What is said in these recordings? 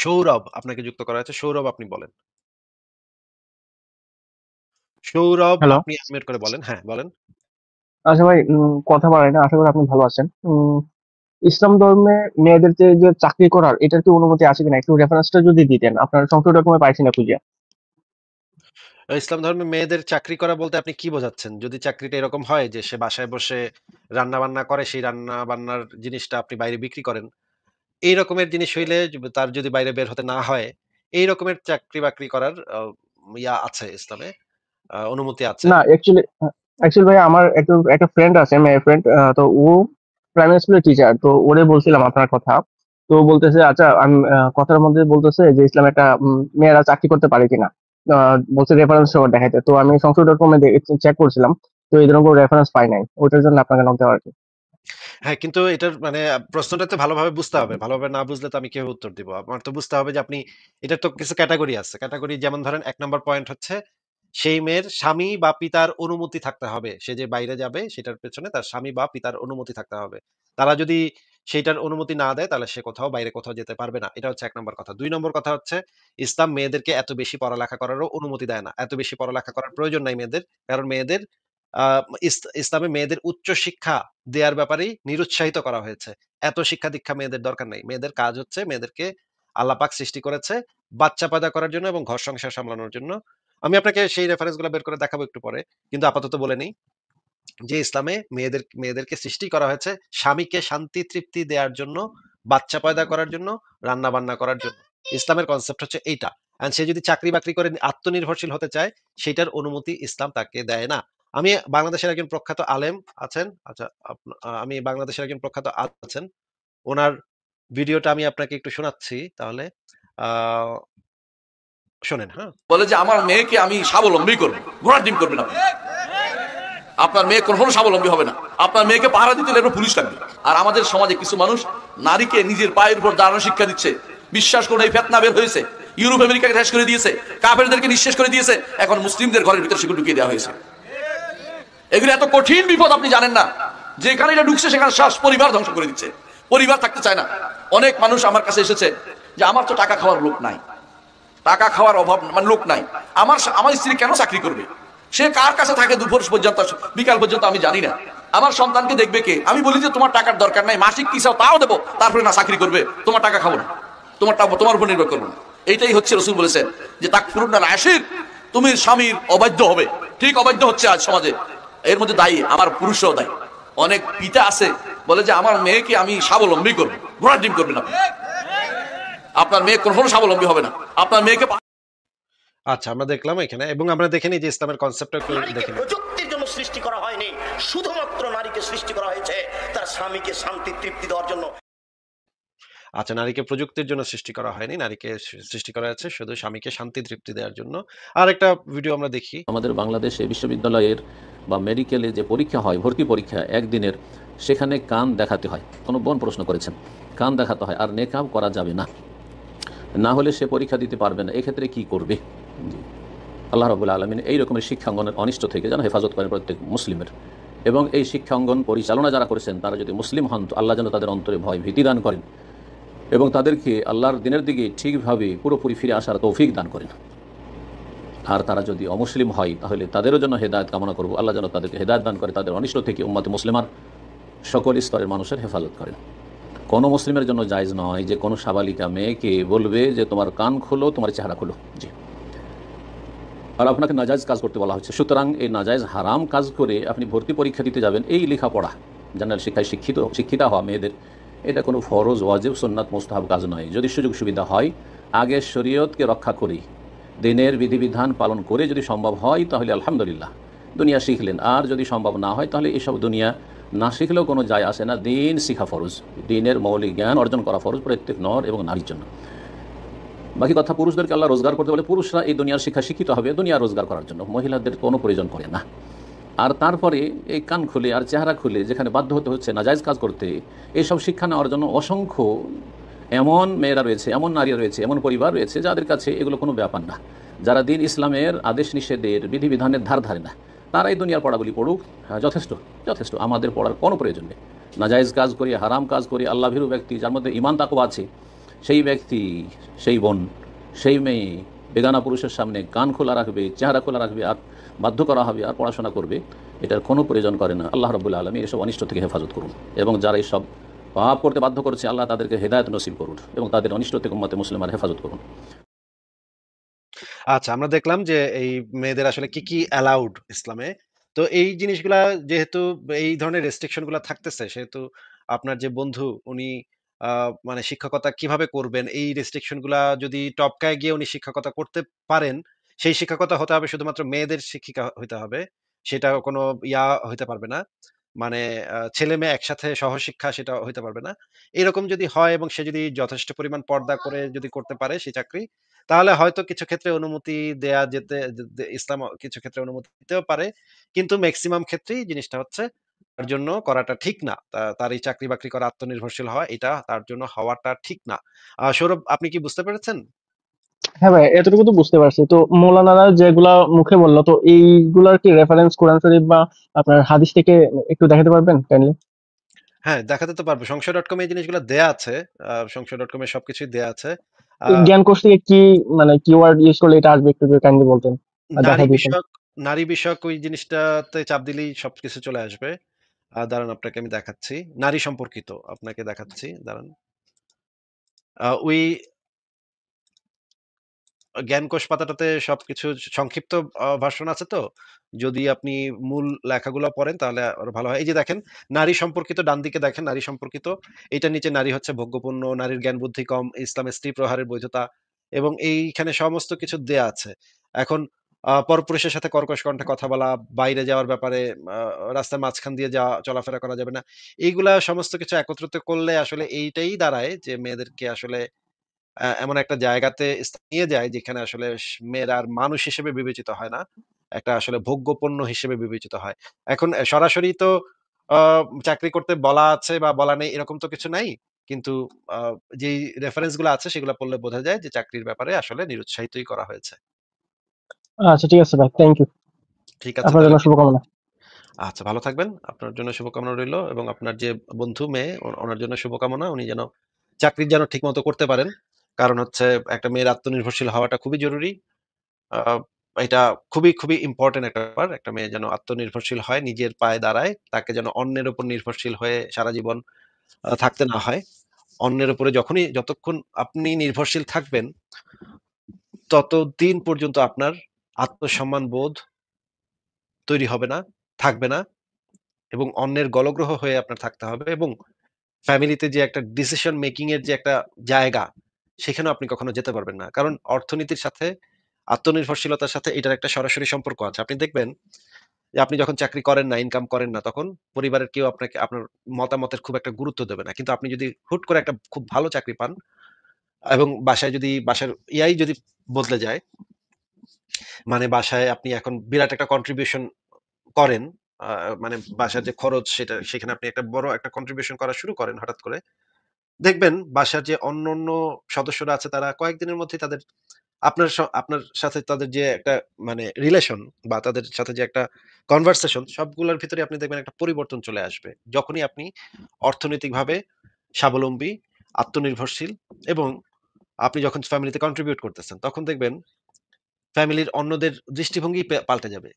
সৌরভ আপনাকে যুক্ত করা হয়েছে। সৌরভ আপনি বলেন। সৌরভ হ্যালো। আপনি আনমিউট করে বলেন। হ্যাঁ, বলেন। আচ্ছা ভাই, কথা বাড়াই না, আশা করি আপনি ভালো আছেন। ইসলাম ধর্মে মেয়েদের যে চাকরি করার এটার কি অনুমতি আছে কিনা একটু রেফারেন্সটা যদি দিতেন, আপনার সংশয় ডকুমেন্ট পাইছি না খুঁজে। ইসলাম ধর্মে মেয়েদের চাকরি করা বলতে আপনি কি বোঝাচ্ছেন? যদি চাকরিটা এরকম হয় যে সে বাসায় বসে রান্না-বান্না করে, সেই রান্না-বান্নার জিনিসটা আপনি বাইরে বিক্রি করেন। এই রকমের জিনিস হইলে তার যদি বাইরে বের হতে না হয়, এই রকমের চাকরি-বাকরি করার আছে ইসলামে, অনুমতি আছে। না, অ্যাকচুয়ালি ভাই আমার একটা ফ্রেন্ড আছে, মেয়ে ফ্রেন্ড। তো ও প্রাইমারি স্কুলের টিচার, তো ওরে বলছিলাম আপনার কথা। তো বলতেছে, আচ্ছা আমি কথার মধ্যে বলতেছে যে ইসলামে একটা মেয়েরা চাকরি করতে পারে কিনা। বলছে রেফারেন্স সহ দেখাইতে, তো আমি সংশয় ডকুমেন্ট চেক করছিলাম। তো এই ধরনের কোনো রেফারেন্স পাই নাই, ওইটার জন্য আপনাকে নক দেওয়া আর কি। হ্যাঁ, কিন্তু এটার মানে প্রশ্নটা তো ভালোভাবে বুঝতে হবে। ভালোভাবে না বুঝলে তো আমি কিভাবে উত্তর দিব? আমার তো বুঝতে হবে যে আপনি এটার তো কিছু ক্যাটেগরি আছে। ক্যাটেগরি যেমন ধরেন ১ নাম্বার পয়েন্ট হচ্ছে সেই মেয়ের স্বামী বা পিতার অনুমতি থাকতে হবে। সে যে বাইরে যাবে সেটার পেছনে তার স্বামী বা পিতার অনুমতি থাকতে হবে। তারা যদি সেইটার অনুমতি না দেয় তাহলে সে বাইরে কোথাও যেতে পারবে না। এটা হচ্ছে ১ নাম্বার কথা। ২ নম্বর কথা হচ্ছে ইসলাম মেয়েদেরকে এত বেশি পড়ালেখা করারও অনুমতি দেয় না। এত বেশি পড়ালেখা করার প্রয়োজন নাই মেয়েদের। কারণ মেয়েদের আ ইসলামে মেয়েদের উচ্চ শিক্ষা দেয়ার ব্যাপারেই নিরুৎসাহিত করা হয়েছে। এত শিক্ষা-দীক্ষা মেয়েদের দরকার নাই। মেয়েদের কাজ হচ্ছে মেয়েদেরকে আল্লাহ পাক সৃষ্টি করেছে বাচ্চা পয়দা করার জন্য এবং ঘর সংসার সামলানোর জন্য। আমি আপনাকে সেই রেফারেন্স গুলা বের করে দেখাবো একটু পরে। কিন্তু আপাতত বলে নেই যে ইসলামে মেয়েদেরকে সৃষ্টি করা হয়েছে স্বামীকে শান্তি তৃপ্তি দেওয়ার জন্য, বাচ্চা পয়দা করার জন্য, রান্না-বান্না করার জন্য। ইসলামের কনসেপ্ট হচ্ছে এইটা। অ্যান্ড সে যদি চাকরি-বাকরি করে আত্মনির্ভরশীল হতে চায়, সেইটার অনুমতি ইসলাম তাকে দেয় না। আমি বাংলাদেশের একজন প্রখ্যাত আলেম আছেন। আচ্ছা, আমি বাংলাদেশের একজন প্রখ্যাত আলেম আছেন। উনার ভিডিওটা আমি আপনাকে একটু শোনাচ্ছি তাহলে। আ শোনেন, হ্যাঁ? বলে যে আমার মেয়েকে আমি স্বাবলম্বী করবো, ঘোড়ার ডিম করবেন আপনি। আপনার মেয়ে কখনো স্বাবলম্বী হবে না। আপনার মেয়েকে পাহারা দিতে এরপর পুলিশ লাগবে। আর আমাদের সমাজে কিছু মানুষ নারীকে নিজের পায়ের উপর দাঁড়ানো শিক্ষা দিচ্ছে। বিশ্বাস করুন, এই ফেতনা বের হয়েছে, ইউরোপ আমেরিকাকে শেষ করে দিয়েছে, কাফেরদেরকে নিঃশেষ করে দিয়েছে, এখন মুসলিমদের ঘরের ভিতরে সেগুলো ঢুকিয়ে দেওয়া হয়েছে। এগুলো এত কঠিন বিপদ আপনি জানেন না। যেখানে এটা ঢুকছে সেখানে শ্বাস পরিবার ধ্বংস করে দিচ্ছে, পরিবার থাকতে চায় না। অনেক মানুষ আমার কাছে এসেছে যে আমার তো টাকা খাওয়ার লোক নাই, টাকা খাওয়ার অভাব মানে লোক নাই, আমার আমার স্ত্রী কেন চাকরি করবে? সে কার কাছে থাকে দুপুর পর্যন্ত, বিকাল পর্যন্ত আমি জানি না। আমার সন্তানকে দেখবে কে? আমি বলি যে তোমার টাকার দরকার নাই, মাসিক কি চাও তাও দেবো, তারপরে না চাকরি করবে, তোমার টাকা খাবো না, তোমার উপর নির্ভর করবো না। এইটাই হচ্ছে রাসূল বলেছেন যে তাকফুরুনাল আশির, তুমি স্বামীর অবাধ্য হবে। ঠিক অবাধ্য হচ্ছে আজ সমাজে। এর মধ্যে দায়ী আমার পুরুষও দায়ী। অনেক পিতা আছে বলে যে আমার মেয়েকে আমি স্বাবলম্বী করবো, ঘোড়ার ডিম করবেন আপনি। আপনার মেয়ে কখনো স্বাবলম্বী হবে না। আপনার মেয়েকে আচ্ছা, আমরা দেখলাম এখানে এবং আমরা দেখে নিই যে ইসলামের কনসেপ্টটা একটু নারীকে দেখে নিই। প্রযুক্তির জন্য সৃষ্টি করা হয়নি, শুধুমাত্র নারীকে সৃষ্টি করা হয়েছে তার স্বামীকে শান্তি তৃপ্তি দেওয়ার জন্য। আচ্ছা, নারীকে প্রযুক্তির জন্য সৃষ্টি করা হয়নি। নারীকে সৃষ্টি করা হয়েছে শুধু স্বামীকে শান্তি তৃপ্তি দেওয়ার জন্য। আরেকটা ভিডিও আমরা দেখি। আমাদের বাংলাদেশে বিশ্ববিদ্যালয়ের বা মেডিকেলে যে পরীক্ষা হয়, ভর্তি পরীক্ষা একদিনের, সেখানে কান দেখাতে হয়। কোনো বোন প্রশ্ন করেছেন, কান দেখাতে হয় আর নেকাব করা যাবে না, না হলে সে পরীক্ষা দিতে পারবে না। এক্ষেত্রে কি করবে? আল্লাহ রাব্বুল আলামিন এই রকমের শিক্ষাঙ্গনের অনিষ্ট থেকে যেন হেফাজত করেন প্রত্যেক মুসলিমের। এবং এই শিক্ষাঙ্গন পরিচালনা যারা করেছেন তারা যদি মুসলিম হন তো আল্লাহ যেন তাদের অন্তরে ভয় ভীতি দান করেন এবং তাদেরকে আল্লাহর দিনের দিকে ঠিকভাবে পুরোপুরি ফিরে আসার তৌফিক দান করেন। আর তারা যদি অমুসলিম হয় তাহলে তাদেরও জন্য হেদায়েত কামনা করব, আল্লাহ যেন তাদেরকে হেদায়েত দান করে, তাদের অনিষ্ট থেকে উম্মতে মুসলিমার সকল স্তরের মানুষের হেফাজত করেন। কোনো মুসলিমের জন্য জায়েজ নয় যে কোনো সাবালিকা মেয়েকে বলবে যে তোমার কান খোলো, তোমার চেহারা খোলো। জি, আর আপনাকে নাজায়েজ কাজ করতে বলা হচ্ছে। সুতরাং এই নাজায়েজ হারাম কাজ করে আপনি ভর্তি পরীক্ষা দিতে যাবেন, এই লেখাপড়া জেনারেল শিক্ষায় শিক্ষিতা হওয়া মেয়েদের, এটা কোনো ফরজ ওয়াজিব সুন্নাত মুস্তাহাব কাজ নয়। যদি সুযোগ সুবিধা হয় আগে শরীয়তকে রক্ষা করি, দিনের বিধিবিধান পালন করে যদি সম্ভব হয় তাহলে আলহামদুলিল্লাহ দুনিয়া শিখলেন। আর যদি সম্ভব না হয় তাহলে এসব দুনিয়া না শিখলেও কোনো যায় আসে না। দিন শিখা ফরজ, দিনের মৌলিক জ্ঞান অর্জন করা ফরজ প্রত্যেক নর এবং নারীর জন্য। বাকি কথা, পুরুষদেরকে আল্লাহ রোজগার করতে বলে, পুরুষরা এই দুনিয়ার শিক্ষা শিক্ষিত হবে দুনিয়া রোজগার করার জন্য, মহিলাদের কোনো প্রয়োজন করে না। আর তারপরে এই কান খুলে আর চেহারা খুলে যেখানে বাধ্য হতে হচ্ছে নাজায়েজ কাজ করতে, এইসব শিক্ষা নেওয়ার জন্য অসংখ্য এমন মেয়েরা রয়েছে, এমন নারীরা রয়েছে, এমন পরিবার রয়েছে যাদের কাছে এগুলো কোনো ব্যাপার না, যারা দিন ইসলামের আদেশ নিষেধের বিধিবিধানের ধার ধারে না। তারা এই দুনিয়ার পড়াগুলি পড়ুক, হ্যাঁ যথেষ্ট যথেষ্ট, আমাদের পড়ার কোনো প্রয়োজন নেই। নাজায়েজ কাজ করি, হারাম কাজ করি, আল্লাহ ভীরু ব্যক্তি যার মধ্যে ঈমান তাকওয়া আছে, সেই ব্যক্তি, সেই বোন, সেই মেয়ে বেগানা পুরুষের সামনে কান খোলা রাখবে, চেহারা খোলা রাখবে, আর বাধ্য করা হবে আর পড়াশোনা করবে, এটার কোনো প্রয়োজন করে না। আল্লাহ রাব্বুল আলামিন এসব অনিষ্ট থেকে হেফাজত করুন, এবং যারা এইসব পাপ করতে বাধ্য করেছে আল্লাহ তাদেরকে হেদায়েত নসিব করুন, এবং তাদের অনিষ্ট থেকে উম্মতে মুসলিমার হেফাজত করুন। আচ্ছা, আমরা দেখলাম যে এই মেয়েদের আসলে কি, কি অ্যালাউড ইসলামে। তো এই জিনিসগুলা যেহেতু এই ধরনের রেস্ট্রিকশন গুলা থাকতেছে, সেহেতু আপনার যে বন্ধু উনি মানে শিক্ষকতা কিভাবে করবেন, এই রেস্ট্রিকশন গুলা যদি টপকায় গিয়ে উনি শিক্ষকতা করতে পারেন, সেই শিক্ষকতা হতে হবে শুধুমাত্র মেয়েদের শিক্ষিকা হইতে হবে। সেটা কোনো হইতে পারবে না। মানে ছেলে-মেয়ে একসাথে সহশিক্ষা সেটা হইতে পারবে না। এরকম যদি হয় এবং সে যদি যথেষ্ট পরিমাণ পর্দা করে যদি করতে পারে সেই চাকরি, তাহলে হয়তো কিছু ক্ষেত্রে অনুমতি দেয়া যেতে ইসলাম কিছু ক্ষেত্রে অনুমতি দিতেও পারে। কিন্তু মেক্সিমাম ক্ষেত্রেই জিনিসটা হচ্ছে তার জন্য করাটা ঠিক না। তার এই চাকরি-বাকরি করা, আত্মনির্ভরশীল হওয়া এটা তার জন্য হওয়াটা ঠিক না। সৌরভ, আপনি কি বুঝতে পেরেছেন? হ্যাঁ ভাই, এতটুকু তো বুঝতে পারছি। তো মৌলানারা যেগুলা মুখে বললো, তো এইগুলার কি রেফারেন্স কোরআন শরীফ বা আপনার হাদিস থেকে একটু দেখাতে পারবেন কাইন্ডলি? হ্যাঁ, দেখাতে তো পারবো। সংশয়.com এ এই জিনিসগুলো দেয়া আছে। সংশয়.com এ সবকিছুই দেয়া আছে। আ জ্ঞান কোষ থেকে কি মানে কিওয়ার্ড ইউজ করলে এটা আসবে, একটু যদি কাইন্ডলি বলতেন আর নারী দেখাই দিতেন। বিষয়ক নারী বিষয়ক ওই জিনিসটাতে চাপ দিলেই সবকিছু চলে আসবে। দাঁড়ান আপনাকে আমি দেখাচ্ছি। নারী সম্পর্কিত আপনাকে দেখাচ্ছি। দাঁড়ান। ওই জ্ঞানকোষ পাতাটাতে সবকিছু সংক্ষিপ্ত ভার্সন আছে তো। যদি আপনি মূল লেখাগুলো পড়েন তাহলে আরো ভালো হয়। এই যে দেখেন, নারী সম্পর্কিত ডান দিকে দেখেন নারী সম্পর্কিত। এটার নিচে নারী হচ্ছে ভোগ্যপণ্য, নারীর জ্ঞান বুদ্ধি কম, ইসলামে স্ত্রী প্রহারের বৈধতা এবং এইখানে সমস্ত কিছু দেয়া আছে। এখন পরপুরুষের সাথে কর্কশ কণ্ঠে কথা বলা, বাইরে যাওয়ার ব্যাপারে আ রাস্তার মাঝখান দিয়ে যাওয়া চলাফেরা করা যাবে না। এইগুলা সমস্ত কিছু একত্রিত করলে আসলে এইটাই দাঁড়ায় যে মেয়েদেরকে আসলে এমন একটা জায়গাতে নিয়ে যায় যেখানে আসলে মেয়েরা আর মানুষ হিসেবে বিবেচিত হয় না। একটা আসলে ভোগ্যপণ্য হিসেবে বিবেচিত হয়। এখন সরাসরি তো আ চাকরি করতে বলা আছে বা বলা নেই এরকম তো কিছু নাই। কিন্তু আ যেই রেফারেন্স গুলো আছে সেগুলো পড়লে বোঝা যায় যে চাকরির ব্যাপারে আসলে নিরুৎসাহিতই করা হয়েছে। আচ্ছা, ঠিক আছে ভাই, থ্যাংক ইউ। ঠিক আছে আপনার তাহলে। জন্য শুভকামনা। আচ্ছা, ভালো থাকবেন। আপনার জন্য শুভকামনা রইলো এবং আপনার যে বন্ধু মেয়ে ওনার জন্য শুভকামনা। উনি যেন চাকরি যেন ঠিকমতো করতে পারেন। কারণ হচ্ছে একটা মেয়ের আত্মনির্ভরশীল হওয়াটা খুবই জরুরি। আ এটা খুবই, খুবই ইম্পোর্টেন্ট একটা ব্যাপার। একটা মেয়ে যেন আত্মনির্ভরশীল হয়, নিজের পায়ে দাঁড়ায়। তাকে যেন অন্যের উপর নির্ভরশীল হয়ে সারা জীবন থাকতে না হয়। অন্যের উপরে যতক্ষণ আপনি নির্ভরশীল থাকবেন, ততদিন পর্যন্ত আপনার আত্মসম্মান বোধ তৈরি হবে না, থাকবে না এবং অন্যের গলগ্রহ হয়ে আপনার থাকতে হবে এবং ফ্যামিলিতে যে একটা ডিসিশন মেকিং এর যে একটা জায়গা, সেখানেও আপনি কখনো যেতে পারবেন না। কারণ অর্থনীতির সাথে আত্মনির্ভরশীলতার সাথে এটার একটা সরাসরি সম্পর্ক আছে। আপনি দেখবেন যে আপনি যখন চাকরি করেন না, ইনকাম করেন না, তখন পরিবারের কেউ আপনাকে আপনার মতামতের খুব একটা গুরুত্ব দেবে না। কিন্তু আপনি যদি হুট করে একটা খুব ভালো চাকরি পান এবং বাসায় যদি বাসার যদি বদলে যায়, মানে বাসায় আপনি এখন বিরাট একটা কন্ট্রিবিউশন করেন। আ মানে বাসার যে খরচ সেখানে আপনি একটা বড় একটা কন্ট্রিবিউশন করা শুরু করেন হঠাৎ করে। দেখবেন বাসার যে অন্যান্য সদস্যরা আছে তারা কয়েকদিনের মধ্যেই আপনার সাথে তাদের যে একটা মানে রিলেশন বা তাদের সাথে যে একটা কনভারসেশন সবগুলোর ভিতরে আপনি দেখবেন একটা পরিবর্তন চলে আসবে। যখনই আপনি অর্থনৈতিকভাবে স্বাবলম্বী, আত্মনির্ভরশীল এবং আপনি যখন ফ্যামিলিতে কন্ট্রিবিউট করতেছেন, তখন দেখবেন ফ্যামিলির অন্যদের দৃষ্টিভঙ্গি পাল্টে যাবে।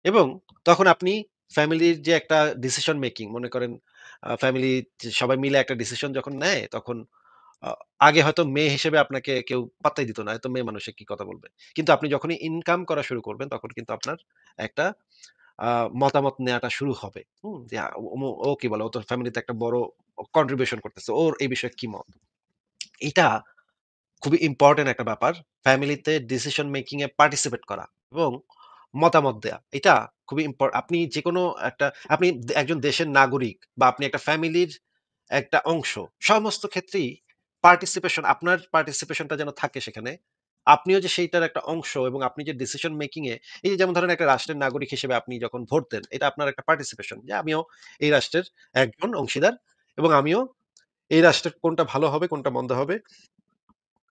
এবং তখন আপনি ফ্যামিলির যে একটা ডিসিশন মেকিং মনে করেন ফ্যামিলি সবাই মিলে একটা ডিসিশন যখন নেয় তখন আ আগে হয়তো মেয়ে হিসেবে আপনাকে কেউ পাত্তাই দিত না। এত মেয়ে মানুষে কি কথা বলবে। কিন্তু আপনি যখনই ইনকাম করা শুরু করবেন তখন কিন্তু আপনার একটা আ মতামত নেয়াটা শুরু হবে। হুম? যে ও কি বলে? ও তো ফ্যামিলিতে একটা বড় কন্ট্রিবিউশন করতেছে। ওর এই বিষয়ে কি মত? এটা খুবই ইম্পোর্টেন্ট একটা ব্যাপার। ফ্যামিলিতে ডিসিশন মেকিং এ পার্টিসিপেট করা এবং মতামত দেয়া। এটা খুবই আপনি যেকোনো আপনি একজন দেশের নাগরিক বা আপনি একটা ফ্যামিলির একটা অংশ। সমস্ত ক্ষেত্রেই আপনার পার্টিসিপেশনটা যেন থাকে সেখানে। আপনিও যে সেইটার একটা অংশ এবং আপনি যে ডিসিশন মেকিং এ এই যে যেমন ধরেন একটা রাষ্ট্রের নাগরিক হিসেবে আপনি যখন ভোট দেন, এটা আপনার একটা পার্টিসিপেশন যে আমিও এই রাষ্ট্রের একজন অংশীদার এবং আমিও এই রাষ্ট্রের কোনটা ভালো হবে, কোনটা মন্দ হবে,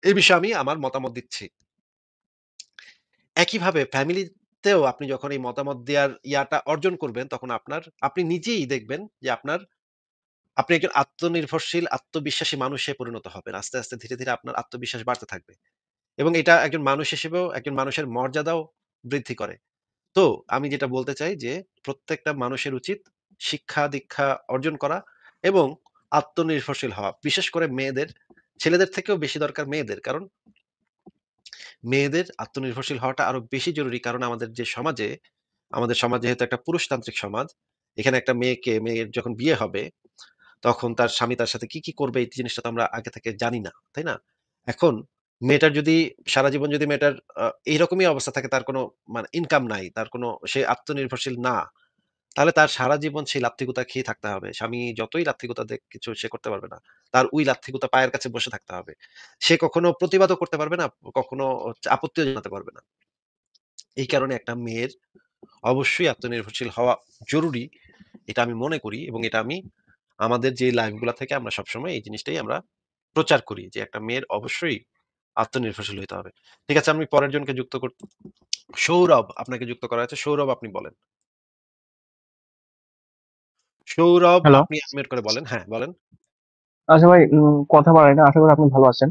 এই বিষয়ে আমি আমার মতামত দিচ্ছি। একইভাবে ফ্যামিলিতেও আপনি যখন এই মতামত দেওয়ার অর্জন করবেন, তখন আপনি নিজেই দেখবেন যে আপনার আপনি একজন আত্মনির্ভরশীল, আত্মবিশ্বাসী মানুষে পরিণত হবেন। আস্তে, আস্তে ধীরে, ধীরে আপনার আত্মবিশ্বাস বাড়তে থাকবে। এবং এটা একজন মানুষ হিসেবেও একজন মানুষের মর্যাদাও বৃদ্ধি করে। তো আমি যেটা বলতে চাই যে প্রত্যেকটা মানুষের উচিত শিক্ষা-দীক্ষা অর্জন করা এবং আত্মনির্ভরশীল হওয়া। বিশেষ করে মেয়েদের, ছেলেদের থেকেও বেশি দরকার মেয়েদের। কারণ মেয়েদের আত্মনির্ভরশীল হওয়াটা আরো বেশি জরুরি। কারণ আমাদের সমাজ যেহেতু একটা পুরুষতান্ত্রিক সমাজ, এখানে একটা মেয়ের যখন বিয়ে হবে, তখন তার স্বামী তার সাথে কি, কি করবে এই জিনিসটা তো আমরা আগে থেকে জানি না। তাই না? এখন মেয়েটার যদি সারা জীবন যদি মেয়েটার এইরকমই অবস্থা থাকে, তার কোনো মানে ইনকাম নাই, তার কোনো সে আত্মনির্ভরশীল না, তাহলে তার সারা জীবন সেই লাত্থিগুতা খেয়ে থাকতে হবে। স্বামী যতই লাত্থিগুতা দেক কিছু সে করতে পারবে না। তার ওই লাত্থিগুতা পায়ের কাছে বসে থাকতে হবে। সে কখনো প্রতিবাদও করতে পারবে না, কখনো হচ্ছে আপত্তিও জানাতে পারবে না। এই কারণে একটা মেয়ের অবশ্যই আত্মনির্ভরশীল হওয়া জরুরি। এটা আমি মনে করি এবং এটা আমি আমাদের যে লাইভ গুলা থেকে আমরা সবসময় এই জিনিসটাই আমরা প্রচার করি যে একটা মেয়ের অবশ্যই আত্মনির্ভরশীল হইতে হবে। ঠিক আছে, আমি পরের জনকে যুক্ত কর সৌরভ আপনাকে যুক্ত করা হয়েছে। সৌরভ আপনি বলেন। সৌরভ হ্যালো। আপনি আনমিউট করে বলেন। হ্যাঁ, বলেন। আচ্ছা ভাই, কথা বাড়াই না, আশা করি আপনি ভালো আছেন।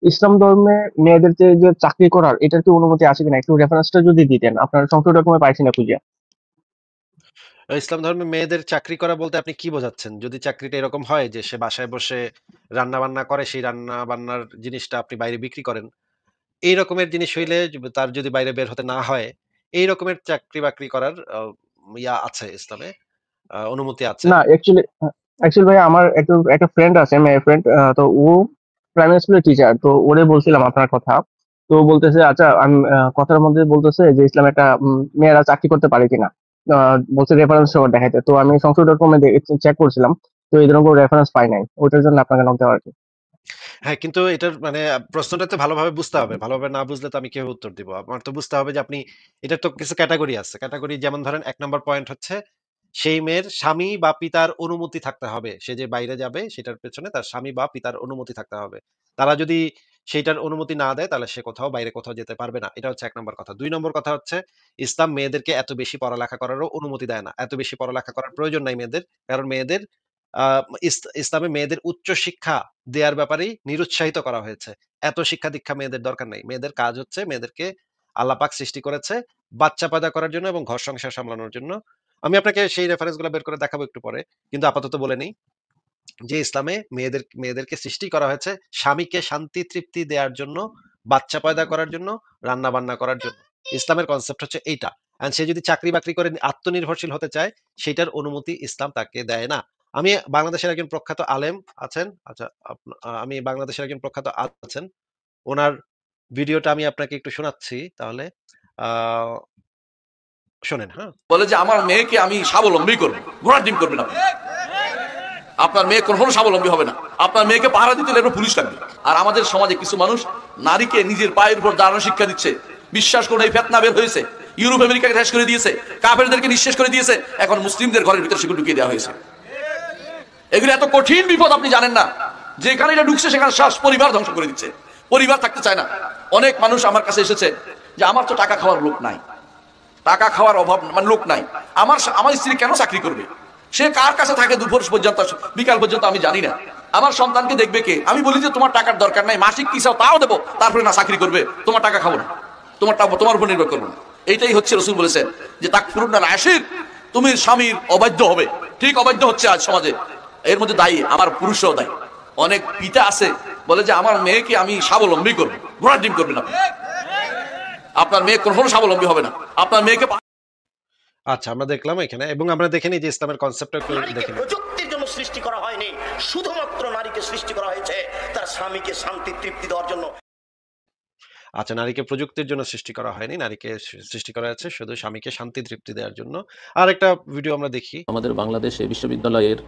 ইসলাম ধর্মে মেয়েদের যে চাকরি করার এটার কি অনুমতি আছে কিনা একটু রেফারেন্সটা যদি দিতেন, আপনার সংশয় ডকুমেন্ট পাইছি না খুঁজে। ইসলাম ধর্মে মেয়েদের চাকরি করা বলতে আপনি কি বোঝাচ্ছেন? যদি চাকরিটা এরকম হয় যে সে বাসায় বসে রান্না-বান্না করে, সেই রান্না-বান্নার জিনিসটা আপনি বাইরে বিক্রি করেন। এই রকমের জিনিস হইলে তার যদি বাইরে বের হতে না হয়, এই রকমের চাকরি-বাকরি করার আছে ইসলামে, অনুমতি আছে। না, অ্যাকচুয়ালি ভাই আমার একটা ফ্রেন্ড আছে, মেয়ে ফ্রেন্ড। তো ও প্রাইমারি স্কুলের টিচার। তো ওরে বলছিলাম আপনার কথা। তো বলতেছে আচ্ছা, আমি কথার মধ্যে বলতেছে যে ইসলামে একটা মেয়েরা চাকরি করতে পারে কিনা। বলছে রেফারেন্স সহ দেখাইতে। তো আমি সংসদ ডকুমেন্ট চেক করছিলাম। তো এই ধরনের কোনো রেফারেন্স পাই নাই, ওইটার জন্য আপনাকে নক দেওয়া আর কি। হ্যাঁ, কিন্তু এটার মানে প্রশ্নটাতে ভালোভাবে বুঝতে হবে। ভালোভাবে না বুঝলে তো আমি কিভাবে উত্তর দিব? আমার তো বুঝতে হবে যে আপনি এটার তো কিছু ক্যাটেগরি আছে। ক্যাটেগরি যেমন ধরেন ১ নাম্বার পয়েন্ট হচ্ছে সেই মেয়ের স্বামী বা পিতার অনুমতি থাকতে হবে। সে যে বাইরে যাবে সেটার পেছনে তার স্বামী বা পিতার অনুমতি থাকতে হবে। তারা যদি সেইটার অনুমতি না দেয় তাহলে সে বাইরে কোথাও যেতে পারবে না। এটা হচ্ছে ১ নাম্বার কথা। ২ নম্বর কথা হচ্ছে ইসলাম মেয়েদেরকে এত বেশি পড়ালেখা করারও অনুমতি দেয় না। এত বেশি পড়ালেখা করার প্রয়োজন নাই মেয়েদের। কারণ মেয়েদের আ ইসলামে মেয়েদের উচ্চ শিক্ষা দেয়ার ব্যাপারেই নিরুৎসাহিত করা হয়েছে। এত শিক্ষা-দীক্ষা মেয়েদের দরকার নাই। মেয়েদের কাজ হচ্ছে মেয়েদেরকে আল্লাহ পাক সৃষ্টি করেছে বাচ্চা পয়দা করার জন্য এবং ঘর সংসার সামলানোর জন্য। আমি আপনাকে সেই রেফারেন্স গুলা বের করে দেখাবো একটু পরে। কিন্তু আপাতত বলে নেই যে ইসলামে মেয়েদেরকে সৃষ্টি করা হয়েছে স্বামীকে শান্তি তৃপ্তি দেয়ার জন্য, বাচ্চা পয়দা করার জন্য, রান্না-বান্না করার জন্য। ইসলামের কনসেপ্ট হচ্ছে এইটা। অ্যান্ড সে যদি চাকরি-বাকরি করে আত্মনির্ভরশীল হতে চায়, সেইটার অনুমতি ইসলাম তাকে দেয় না। আমি বাংলাদেশের একজন প্রখ্যাত আলেম আছেন। আচ্ছা, আমি বাংলাদেশের একজন প্রখ্যাত আলেম আছেন। উনার ভিডিওটা আমি আপনাকে একটু শোনাচ্ছি তাহলে। আ শোনেন, হ্যাঁ? বলে যে আমার মেয়েকে আমি স্বাবলম্বী করবো, ঘোড়ার ডিম করবেন আপনি। আপনার মেয়ে কখনো স্বাবলম্বী হবে না। আপনার মেয়েকে পাহারা দিতে এরপর পুলিশ লাগবে। আর আমাদের সমাজে কিছু মানুষ নারীকে নিজের পায়ের উপর দাঁড়ানোর শিক্ষা দিচ্ছে। বিশ্বাস করুন, এই ফেতনা বের হয়েছে, ইউরোপ আমেরিকাকে শেষ করে দিয়েছে, কাফেরদেরকে নিঃশেষ করে দিয়েছে, এখন মুসলিমদের ঘরের ভিতরে সেগুলো ঢুকিয়ে দেওয়া হয়েছে। এগুলো এত কঠিন বিপদ আপনি জানেন না। যেখানে এটা ঢুকছে সেখানে শ্বাস পরিবার ধ্বংস করে দিচ্ছে, পরিবার থাকতে চায় না। অনেক মানুষ আমার কাছে এসেছে যে আমার তো টাকা খাওয়ার লোক নাই, টাকা খাওয়ার অভাব মানে লোক নাই, আমার স্ত্রী কেন চাকরি করবে? সে কার কাছে থাকে দুপুর পর্যন্ত, বিকাল পর্যন্ত আমি জানি না। আমার সন্তানকে দেখবে কে? আমি বলি যে তোমার টাকার দরকার নাই, মাসিক কি চাও তাও দেবো, তারপরে না চাকরি করবে, তোমার টাকা খাবো না, তোমার উপর নির্ভর করবো না। এইটাই হচ্ছে রাসূল বলেছেন যে তাকফুরুনাল আশির, তুমি স্বামীর অবাধ্য হবে। ঠিক অবাধ্য হচ্ছে আজ সমাজে। এর মধ্যে দায়ী আমার পুরুষও দায়ী। অনেক পিতা আছে বলে যে আমার মেয়েকে আমি স্বাবলম্বী করবো, ঘোড়ার ডিম করবেন আপনি। আপনার মেয়ে কখনো স্বাবলম্বী হবে না। আপনার মেয়েকে আচ্ছা, আমরা দেখলাম এখানে এবং আমরা দেখে নিই যে ইসলামের কনসেপ্টটা একটু নারীকে দেখে নিই। প্রযুক্তির জন্য সৃষ্টি করা হয়নি, শুধুমাত্র নারীকে সৃষ্টি করা হয়েছে তার স্বামীকে শান্তি তৃপ্তি দেওয়ার জন্য। আচ্ছা, নারীকে প্রযুক্তির জন্য সৃষ্টি করা হয়নি। নারীকে সৃষ্টি করা হয়েছে শুধু স্বামীকে শান্তি তৃপ্তি দেওয়ার জন্য। আরেকটা ভিডিও আমরা দেখি। আমাদের বাংলাদেশে বিশ্ববিদ্যালয়ের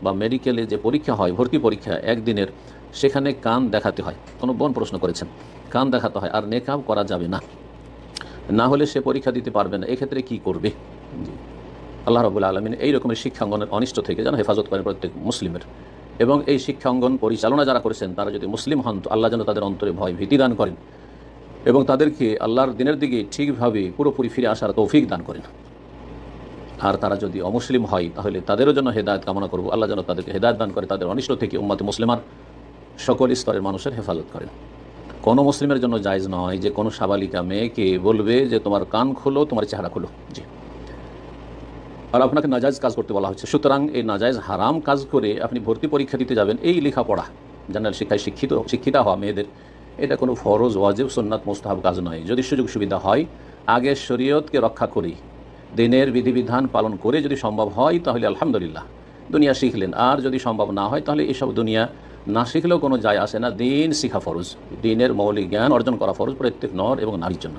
বা মেডিকেলে যে পরীক্ষা হয়, ভর্তি পরীক্ষা একদিনের, সেখানে কান দেখাতে হয়। কোনো বোন প্রশ্ন করেছেন, কান দেখাতে হয় আর নেকাব করা যাবে না, না হলে সে পরীক্ষা দিতে পারবে না। এক্ষেত্রে কি করবে? জি, আল্লাহ রাব্বুল আলামিন এই রকমের শিক্ষাঙ্গনের অনিষ্ট থেকে যেন হেফাজত করেন প্রত্যেক মুসলিমের। এবং এই শিক্ষাঙ্গন পরিচালনা যারা করেছেন তারা যদি মুসলিম হন তো আল্লাহ যেন তাদের অন্তরে ভয় ভীতি দান করেন এবং তাদেরকে আল্লাহর দিনের দিকে ঠিকভাবে পুরোপুরি ফিরে আসার তৌফিক দান করেন। আর তারা যদি অমুসলিম হয় তাহলে তাদেরও জন্য হেদায়েত কামনা করব, আল্লাহ যেন তাদেরকে হেদায়েত দান করে, তাদের অনিষ্ট থেকে উম্মতে মুসলিমার সকল স্তরের মানুষের হেফাজত করেন। কোনো মুসলিমের জন্য জায়েজ নয় যে কোনো সাবালিকা মেয়েকে বলবে যে তোমার কান খোলো, তোমার চেহারা খোলো। জি, আর আপনাকে নাজায়েজ কাজ করতে বলা হচ্ছে। সুতরাং এই নাজায়েজ হারাম কাজ করে আপনি ভর্তি পরীক্ষা দিতে যাবেন, এই লেখাপড়া জেনারেল শিক্ষায় শিক্ষিতা হওয়া মেয়েদের, এটা কোনো ফরজ, ওয়াজিব, সুন্নাত, মুস্তাহাব কাজ নয়। যদি সুযোগ সুবিধা হয় আগে শরীয়তকে রক্ষা করি, দিনের বিধিবিধান পালন করে যদি সম্ভব হয় তাহলে আলহামদুলিল্লাহ দুনিয়া শিখলেন, আর যদি সম্ভব না হয় তাহলে এসব দুনিয়া না শিখলেও কোনো যায় আসে না। দিন শিখা ফরজ, দিনের মৌলিক জ্ঞান অর্জন করা ফরজ প্রত্যেক নর এবং নারীর জন্য।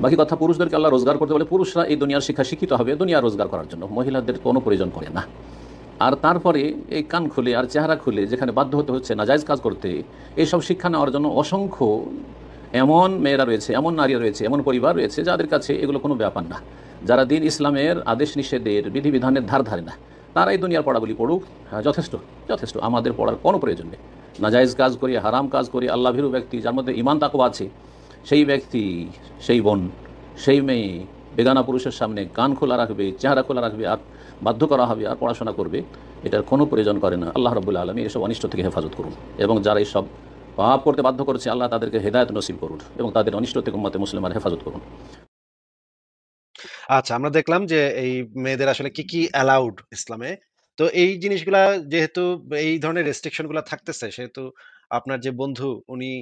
বাকি কথা, পুরুষদেরকে আল্লাহ রোজগার করতে বলে, পুরুষরা এই দুনিয়ার শিক্ষা শিক্ষিত হবে দুনিয়া রোজগার করার জন্য, মহিলাদের কোনো প্রয়োজন পড়ে না। আর তারপরে এই কান খুলে আর চেহারা খুলে যেখানে বাধ্য হতে হচ্ছে নাজায়েজ কাজ করতে, এইসব শিক্ষা নেওয়ার জন্য অসংখ্য এমন মেয়েরা রয়েছে, এমন নারীরা রয়েছে, এমন পরিবার রয়েছে যাদের কাছে এগুলো কোনো ব্যাপার না, যারা দিন ইসলামের আদেশ নিষেধের বিধিবিধানের ধার ধারে না, তারা এই দুনিয়ার পড়াগুলি পড়ুক, হ্যাঁ যথেষ্ট যথেষ্ট, আমাদের পড়ার কোনো প্রয়োজন নেই। নাজায়েজ কাজ করি, হারাম কাজ করি, আল্লাহ ভীরু ব্যক্তি যার মধ্যে ঈমান তাকওয়া আছে, সেই ব্যক্তি, সেই বোন, সেই মেয়ে বেগানা পুরুষের সামনে কান খোলা রাখবে, চেহারা খোলা রাখবে, আর বাধ্য করা হবে আর পড়াশোনা করবে, এটার কোনো প্রয়োজন করে না। আল্লাহ রাব্বুল আলামিন এসব অনিষ্ট থেকে হেফাজত করুন, এবং যারা এইসব পাপ করতে বাধ্য করেছে আল্লাহ তাদেরকে হেদায়েত নসিব করুন, এবং তাদের অনিষ্ট থেকে উম্মতে মুসলিমার হেফাজত করুন। আচ্ছা, আমরা দেখলাম যে এই মেয়েদের আসলে কি, কি অ্যালাউড ইসলামে। তো এই জিনিসগুলা যেহেতু এই ধরনের রেস্ট্রিকশন গুলা থাকতেছে, সেহেতু আপনার যে বন্ধু উনি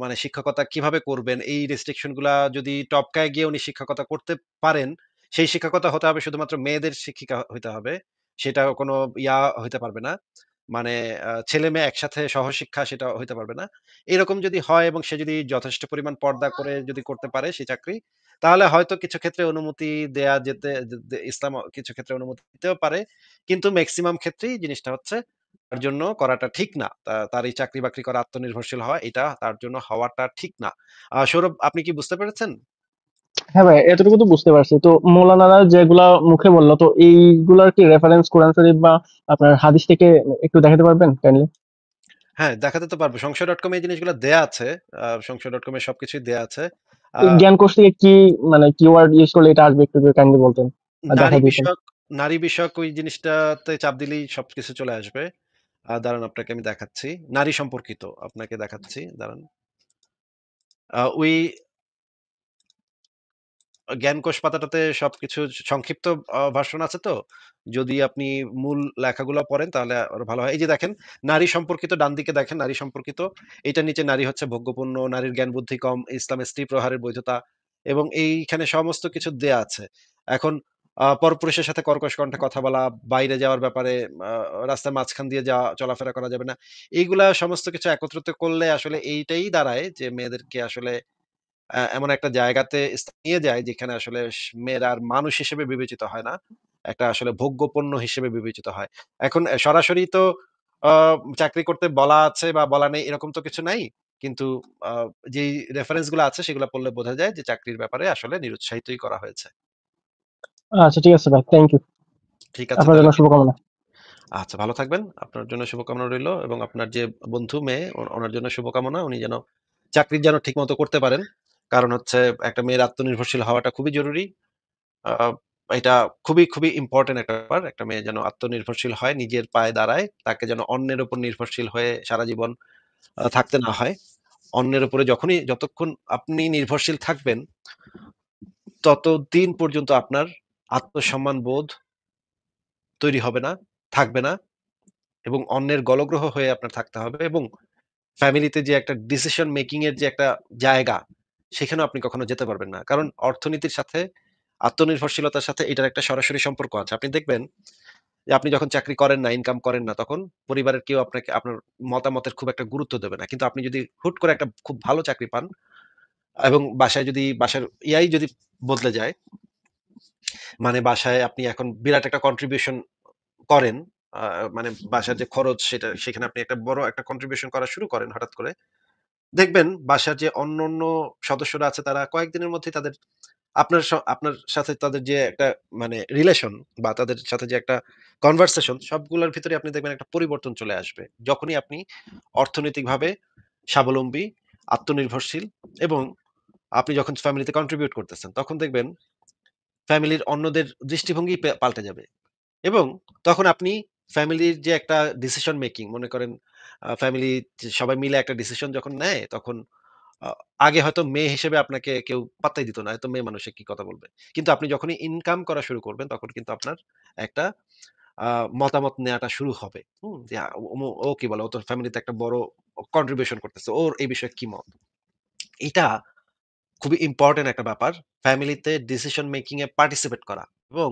মানে শিক্ষকতা কিভাবে করবেন, এই রেস্ট্রিকশন গুলা যদি টপকায় গিয়ে উনি শিক্ষকতা করতে পারেন, সেই শিক্ষকতা হতে হবে শুধুমাত্র মেয়েদের শিক্ষিকা হইতে হবে। সেটা কোনো হইতে পারবে না। মানে ছেলে-মেয়ে একসাথে সহশিক্ষা সেটা হইতে পারবে না। এরকম যদি হয় এবং সে যদি যথেষ্ট পরিমাণ পর্দা করে যদি করতে পারে সেই চাকরি, তাহলে হয়তো কিছু ক্ষেত্রে অনুমতি দেয়া যেতে ইসলাম কিছু ক্ষেত্রে অনুমতি দিতেও পারে। কিন্তু মেক্সিমাম ক্ষেত্রেই জিনিসটা হচ্ছে তার জন্য করাটা ঠিক না। তার এই চাকরি-বাকরি করা, আত্মনির্ভরশীল হওয়া, এটা তার জন্য হওয়াটা ঠিক না। সৌরভ, আপনি কি বুঝতে পেরেছেন? হ্যাঁ ভাই, এতটুকু তো বুঝতে পারছি। তো মৌলানারা যেগুলা মুখে বললো, তো এইগুলার কি রেফারেন্স কোরআন শরীফ বা আপনার হাদিস থেকে একটু দেখাতে পারবেন কাইন্ডলি? হ্যাঁ, দেখাতে তো পারবো। সংশয়.com এই জিনিসগুলো দেয়া আছে। সংশয়.com এ সবকিছুই দেয়া আছে। আ এই জ্ঞান কোষ থেকে কি মানে কিওয়ার্ড ইউজ করলে এটা আসবে, একটু কাইন্ডলি বলতেন আর নারী দেখাই দিতেন। বিষয়ক নারী বিষয়ক ওই জিনিসটাতে চাপ দিলেই সবকিছু চলে আসবে। দাঁড়ান, আপনাকে আমি দেখাচ্ছি। নারী সম্পর্কিত আপনাকে দেখাচ্ছি। দাঁড়ান। ওই জ্ঞানকোষ পাতাটাতে সবকিছু সংক্ষিপ্ত ভার্সন আছে তো। যদি আপনি মূল লেখাগুলো পড়েন তাহলে আরো ভালো হয়। এই যে দেখেন, নারী সম্পর্কিত ডান দিকে দেখেন নারী সম্পর্কিত। এটার নিচে নারী হচ্ছে ভোগ্যপণ্য, নারীর জ্ঞান বুদ্ধি কম, ইসলামে স্ত্রী প্রহারের বৈধতা, এবং এইখানে সমস্ত কিছু দেয়া আছে। এখন পরপুরুষের সাথে কর্কশ কণ্ঠে কথা বলা, বাইরে যাওয়ার ব্যাপারে, আ রাস্তার মাঝখান দিয়ে যাওয়া চলাফেরা করা যাবে না। এইগুলা সমস্ত কিছু একত্রিত করলে আসলে এইটাই দাঁড়ায় যে মেয়েদেরকে আসলে এমন একটা জায়গাতে নিয়ে যায় যেখানে আসলে মেয়েরা আর মানুষ হিসেবে বিবেচিত হয় না। একটা আসলে ভোগ্যপণ্য হিসেবে বিবেচিত হয়। এখন সরাসরি তো আ চাকরি করতে বলা আছে বা বলা নেই এরকম তো কিছু নাই। কিন্তু আ যেই রেফারেন্স গুলো আছে সেগুলো পড়লে বোঝা যায় যে চাকরির ব্যাপারে আসলে নিরুৎসাহিতই করা হয়েছে। আচ্ছা, ঠিক আছে ভাই, থ্যাংক ইউ। ঠিক আছে আপনার তাহলে। জন্য শুভকামনা। আচ্ছা, ভালো থাকবেন। আপনার জন্য শুভকামনা রইলো, এবং আপনার যে বন্ধু মেয়ে ওনার জন্য শুভকামনা। উনি যেন চাকরি যেন ঠিকমতো করতে পারেন। কারণ হচ্ছে একটা মেয়ের আত্মনির্ভরশীল হওয়াটা খুবই জরুরি। আ এটা খুবই, খুবই ইম্পোর্টেন্ট একটা ব্যাপার। একটা মেয়ে যেন আত্মনির্ভরশীল হয়, নিজের পায়ে দাঁড়ায়। তাকে যেন অন্যের উপর নির্ভরশীল হয়ে সারা জীবন থাকতে না হয়। অন্যের উপরে যতক্ষণ আপনি নির্ভরশীল থাকবেন, ততদিন পর্যন্ত আপনার আত্মসম্মান বোধ তৈরি হবে না, থাকবে না, এবং অন্যের গলগ্রহ হয়ে আপনার থাকতে হবে, এবং ফ্যামিলিতে যে একটা ডিসিশন মেকিং এর যে একটা জায়গা, সেখানেও আপনি কখনো যেতে পারবেন না। কারণ অর্থনীতির সাথে, আত্মনির্ভরশীলতার সাথে এটার একটা সরাসরি সম্পর্ক আছে। আপনি দেখবেন যে আপনি যখন চাকরি করেন না, ইনকাম করেন না, তখন পরিবারের কেউ আপনাকে আপনার মতামতের খুব একটা গুরুত্ব দেবে না। কিন্তু আপনি যদি হুট করে একটা খুব ভালো চাকরি পান, এবং বাসায় যদি বাসার যদি বদলে যায়, মানে বাসায় আপনি এখন বিরাট একটা কন্ট্রিবিউশন করেন, আ মানে বাসার যে খরচ সেখানে আপনি একটা বড় একটা কন্ট্রিবিউশন করা শুরু করেন হঠাৎ করে। দেখবেন বাসার যে অন্যান্য সদস্যরা আছে তারা কয়েকদিনের মধ্যেই তাদের আপনার সাথে তাদের যে একটা মানে রিলেশন, বা তাদের সাথে যে একটা কনভারসেশন, সবগুলোর ভিতরে আপনি দেখবেন একটা পরিবর্তন চলে আসবে। যখনই আপনি অর্থনৈতিকভাবে স্বাবলম্বী, আত্মনির্ভরশীল, এবং আপনি যখন ফ্যামিলিতে কন্ট্রিবিউট করতেছেন, তখন দেখবেন ফ্যামিলির অন্যদের দৃষ্টিভঙ্গি পাল্টে যাবে। এবং তখন আপনি ফ্যামিলির যে একটা ডিসিশন মেকিং মনে করেন ফ্যামিলি সবাই মিলে একটা ডিসিশন যখন নেয় তখন আ আগে হয়তো মেয়ে হিসেবে আপনাকে কেউ পাত্তাই দিত না। এত মেয়ে মানুষে কি কথা বলবে। কিন্তু আপনি যখনই ইনকাম করা শুরু করবেন তখন কিন্তু আপনার একটা আ মতামত নেয়াটা শুরু হবে। হুম? যে ও কি বলে? ও তো ফ্যামিলিতে একটা বড় কন্ট্রিবিউশন করতেছে। ওর এই বিষয়ে কি মত? এটা খুবই ইম্পোর্টেন্ট একটা ব্যাপার। ফ্যামিলিতে ডিসিশন মেকিং এ পার্টিসিপেট করা এবং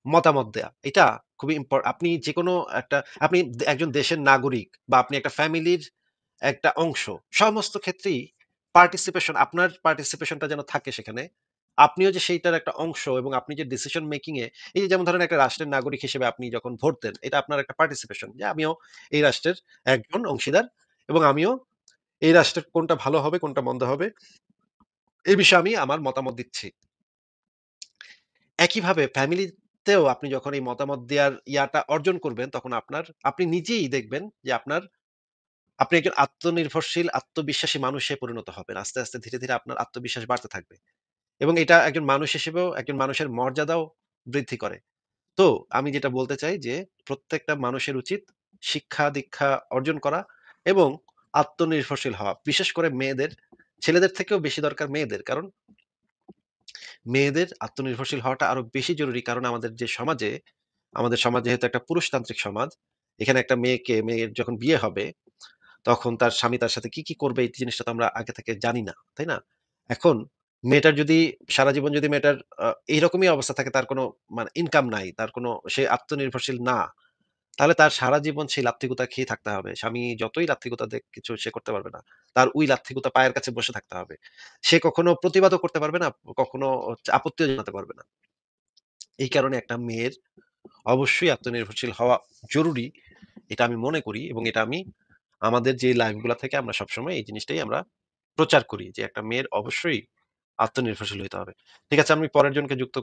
মতামত দেয়া। এটা খুবই আপনি যেকোনো একটা আপনি একজন দেশের নাগরিক বা আপনি একটা ফ্যামিলির একটা অংশ। সমস্ত ক্ষেত্রেই আপনার পার্টিসিপেশনটা যেন থাকে সেখানে। আপনিও যে সেইটার একটা অংশ এবং আপনি যে ডিসিশন মেকিং এ এই যে যেমন ধরেন একটা রাষ্ট্রের নাগরিক হিসেবে আপনি যখন ভোট দেন, এটা আপনার একটা পার্টিসিপেশন যে আমিও এই রাষ্ট্রের একজন অংশীদার এবং আমিও এই রাষ্ট্রের কোনটা ভালো হবে, কোনটা মন্দ হবে, এই বিষয়ে আমি আমার মতামত দিচ্ছি। একইভাবে ফ্যামিলিতেও আপনি যখন এই মতামত দেওয়ার ইয়াটা অর্জন করবেন, তখন আপনি নিজেই দেখবেন যে আপনি একজন আত্মনির্ভরশীল, আত্মবিশ্বাসী মানুষে পরিণত হবেন। আস্তে, আস্তে ধীরে, ধীরে আপনার আত্মবিশ্বাস বাড়তে থাকবে। এবং এটা একজন মানুষ হিসেবেও একজন মানুষের মর্যাদাও বৃদ্ধি করে। তো আমি যেটা বলতে চাই যে, প্রত্যেকটা মানুষের উচিত শিক্ষা-দীক্ষা অর্জন করা এবং আত্মনির্ভরশীল হওয়া। বিশেষ করে মেয়েদের, ছেলেদের থেকেও বেশি দরকার মেয়েদের। কারণ মেয়েদের আত্মনির্ভরশীল হওয়াটা আরো বেশি জরুরি। কারণ আমাদের সমাজ যেহেতু একটা পুরুষতান্ত্রিক সমাজ, এখানে একটা মেয়ের যখন বিয়ে হবে, তখন তার স্বামী তার সাথে কি, কি করবে এই জিনিসটা তো আমরা আগে থেকে জানি না। তাই না? এখন মেয়েটার যদি সারা জীবন যদি মেয়েটার এইরকমই অবস্থা থাকে, তার কোনো মানে ইনকাম নাই, তার কোনো সে আত্মনির্ভরশীল না, তাহলে তার সারা জীবন সেই লাত্থিগুতা খেয়ে থাকতে হবে। স্বামী যতই লাত্থিগুতা দেক কিছু সে করতে পারবে না। তার ওই লাত্থিগুতা পায়ের কাছে বসে থাকতে হবে। সে কখনো প্রতিবাদও করতে পারবে না, কখনো আপত্তিও জানাতে পারবে না। এই কারণে একটা মেয়ের অবশ্যই আত্মনির্ভরশীল হওয়া জরুরি। এটা আমি মনে করি এবং এটা আমি আমাদের যে লাইভ গুলা থেকে আমরা সবসময় এই জিনিসটাই আমরা প্রচার করি যে একটা মেয়ের অবশ্যই আত্মনির্ভরশীল হইতে হবে। ঠিক আছে, আমি পরের জনকে যুক্ত